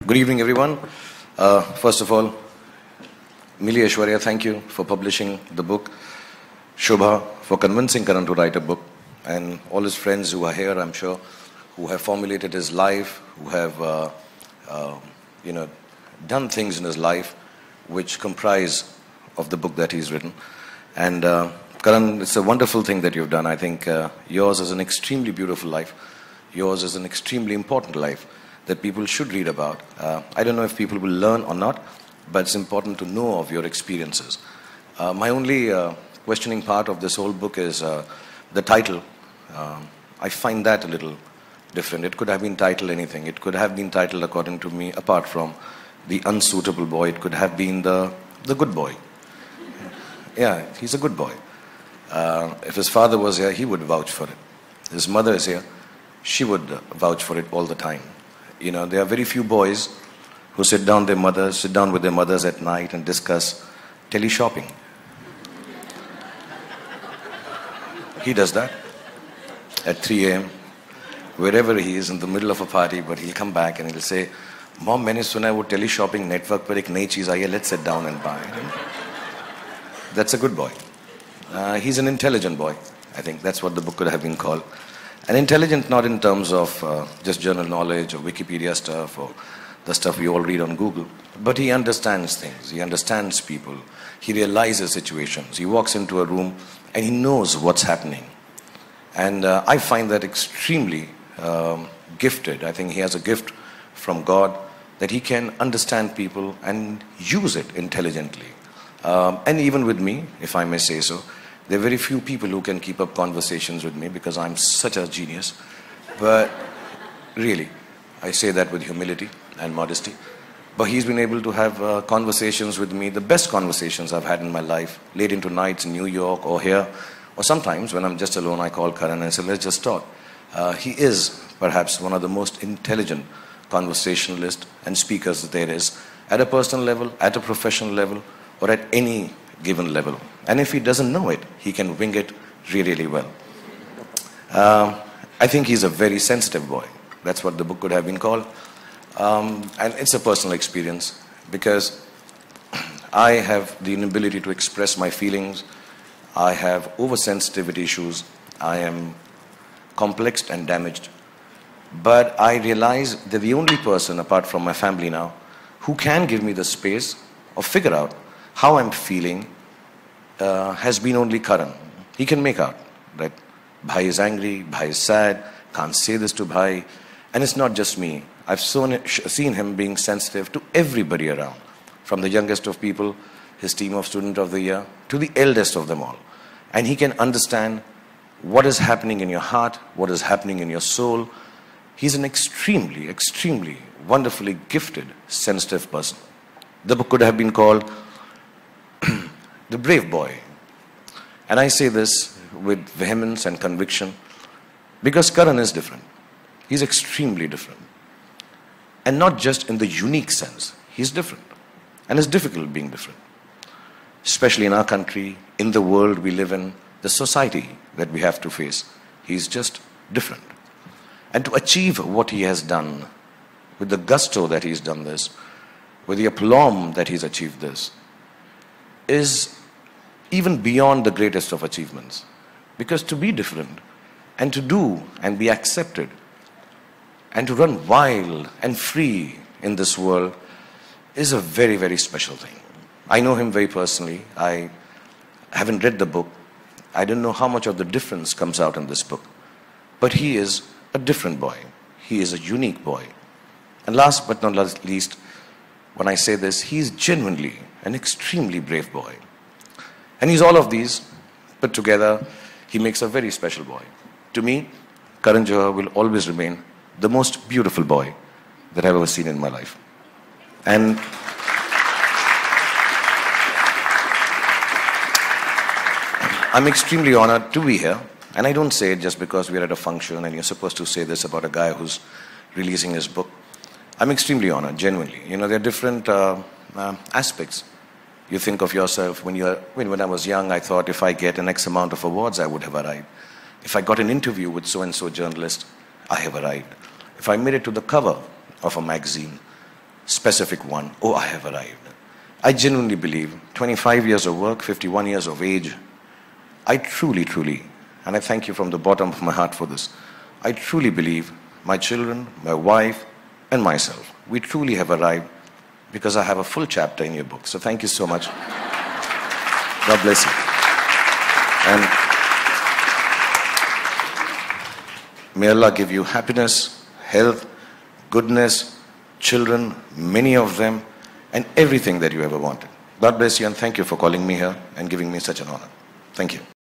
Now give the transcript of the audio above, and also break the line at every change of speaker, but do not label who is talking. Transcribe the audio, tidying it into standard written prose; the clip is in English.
Good evening, everyone. First of all, Mili Aishwarya, thank you for publishing the book. Shobha, for convincing Karan to write a book. And all his friends who are here, I'm sure, who have formulated his life, who have, done things in his life which comprise of the book that he's written. And Karan, it's a wonderful thing that you've done. I think yours is an extremely beautiful life. Yours is an extremely important life that people should read about. I don't know if people will learn or not, but it's important to know of your experiences. My only questioning part of this whole book is the title. I find that a little different. It could have been titled anything. It could have been titled, according to me, apart from the unsuitable boy, it could have been the good boy. Yeah, he's a good boy. If his father was here, he would vouch for it. His mother is here, she would vouch for it all the time. You know, there are very few boys who sit down with their mothers at night and discuss tele-shopping. He does that at 3 a.m. wherever he is in the middle of a party, but he'll come back and he'll say, "Mom, मैंने सुना है वो tele-shopping network पर एक नई चीज आई है, let's sit down and buy it." That's a good boy. He's an intelligent boy. I think that's what the book could have been called. And intelligent not in terms of just general knowledge or Wikipedia stuff or the stuff we all read on Google, but he understands things, he understands people, he realizes situations, he walks into a room and he knows what's happening. And I find that extremely gifted. I think he has a gift from God that he can understand people and use it intelligently. And even with me, if I may say so, there are very few people who can keep up conversations with me because I'm such a genius. But really, I say that with humility and modesty. But he's been able to have conversations with me, the best conversations I've had in my life, late into nights in New York or here. Or sometimes when I'm just alone, I call Karan and say, let's just talk. He is perhaps one of the most intelligent conversationalists and speakers that there is, at a personal level, at a professional level, or at any given level. And if he doesn't know it, he can wing it really, really well. I think he's a very sensitive boy. That's what the book could have been called. And it's a personal experience because I have the inability to express my feelings. I have oversensitivity issues. I am complexed and damaged. But I realize that the only person, apart from my family now, who can give me the space or figure out how I'm feeling has been only Karan. He can make out that Bhai is angry, Bhai is sad, can't say this to Bhai. And it's not just me. I've seen him being sensitive to everybody around, from the youngest of people, his team of Student of the Year, to the eldest of them all. And he can understand what is happening in your heart, what is happening in your soul. He's an extremely, extremely wonderfully gifted, sensitive person. The book could have been called The Brave Boy. And I say this with vehemence and conviction because Karan is different. He's extremely different. And not just in the unique sense. He's different. And it's difficult being different. Especially in our country, in the world we live in, the society that we have to face. He's just different. And to achieve what he has done, with the gusto that he's done this, with the aplomb that he's achieved this, is even beyond the greatest of achievements. Because to be different, and to do and be accepted, and to run wild and free in this world is a very, very special thing. I know him very personally. I haven't read the book. I don't know how much of the difference comes out in this book. But he is a different boy. He is a unique boy. And last but not least, when I say this, he is genuinely an extremely brave boy. And he's all of these put together. He makes a very special boy. To me, Karan Johar will always remain the most beautiful boy that I've ever seen in my life. And I'm extremely honored to be here. And I don't say it just because we're at a function and you're supposed to say this about a guy who's releasing his book. I'm extremely honored, genuinely. You know, there are different aspects. You think of yourself, when I was young, I thought if I get an X amount of awards, I would have arrived. If I got an interview with so-and-so journalist, I have arrived. If I made it to the cover of a magazine, specific one. Oh, I have arrived. I genuinely believe 25 years of work, 51 years of age, I truly, and I thank you from the bottom of my heart for this, I truly believe my children, my wife, and myself, we truly have arrived because I have a full chapter in your book. So thank you so much. God bless you. And may Allah give you happiness, health, goodness, children, many of them, and everything that you ever wanted. God bless you, and thank you for calling me here and giving me such an honor. Thank you.